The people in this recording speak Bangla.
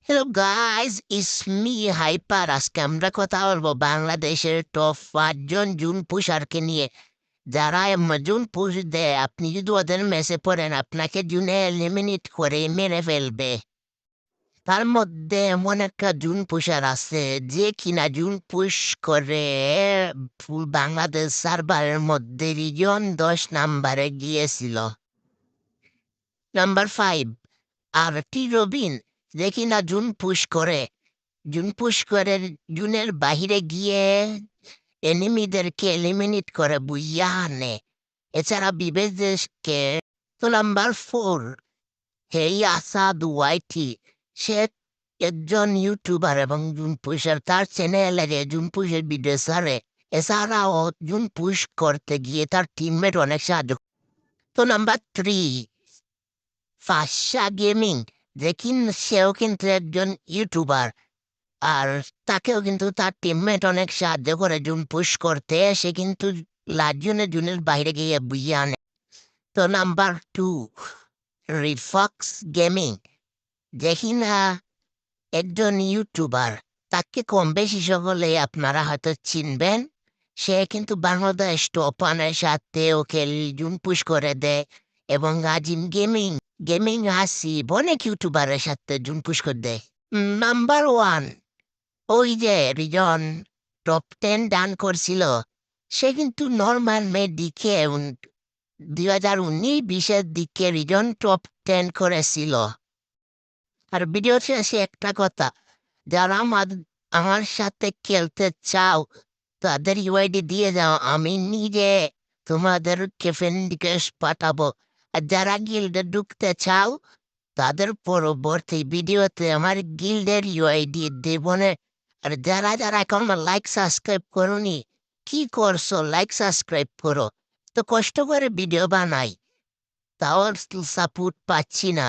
Hello guys, it's me hyper. আজকে আমরা কথা বলবো বাংলাদেশের টপ 5 জন জুন পুষারকে নিয়ে, যারা জুন পুষ দেয়। আপনি যদি ওদের মেসে পড়েন, আপনাকে জুনে এলিমিনেট করে মেরে ফেলবে। তার মধ্যে এমন একটা জুন পুষার আছে যে কিনা জুন পুশ করে ফুল বাংলাদেশ সার্ভারের মধ্যে রিজন 10 নাম্বারে গিয়েছিল। নাম্বার 5, আর টি রবিন যে কিনা জুন পুশ করে, জুন পুষ্করের জুনের বাহিরে গিয়ে এনিমিদেরকে এলিমিনেট করে বুইয়া আনে। এছাড়া বিবেক দেশকে। তো নাম্বার 4, হেই আসাদ ওয়াইটি। সে একজন ইউটিউবার এবং জুন পুষার তার চ্যানেলের জুন পুষের ভিডিও সারে। এছাড়াও জুন পুশ করতে গিয়ে তার টিমমেট অনেক সাহায্য। তো নাম্বার 3, ফাশা গেমিং, যে সেও কিন্তু একজন ইউটিউবার। আর তাকেও কিন্তু তার টিমমেট অনেক সাহায্য করে জুন পুশ করতে। সে কিন্তু জুনের বাইরে গিয়ে বুঝিয়ে আনে। তো নাম্বার 2, রিফক্স গেমিং, যে কিনা একজন ইউটিউবার। তাকে কম বেশি সকলে আপনারা হয়তো চিনবেন। সে কিন্তু বাংলাদেশ টপানের সাথে ওকে জুন পুশ করে দেয়। এবং আজিম গেমিং গেমিং আসিফ অনেক ইউটিউবারের সাথে জুন পুশ করে দেয়। নাম্বার 1, ওই যে রিজন টপ 10 ডান করছিল, সে কিন্তু নর্মাল দিকে 2019-20-এর দিকে রিজন টপ 10 করেছিল। আর ভিডিও শেষে একটা কথা, যারা আমার সাথে খেলতে চাও তাদের ইউআইডি দিয়ে যাও, আমি নিজে তোমাদেরকে ফ্রেন্ড রিকোয়েস্ট পাঠাবো। আর যারা গিল্ডে ঢুকতে চাও তাদের পরবর্তী ভিডিওতে আমার গিল্ডের ইউআইডি দেবনে। আর যারা যারা এখন লাইক সাবস্ক্রাইব করোনি, কি করছো? লাইক সাবস্ক্রাইব করো। তো কষ্ট করে ভিডিও বানাই, তাও সাপোর্ট পাচ্ছি না।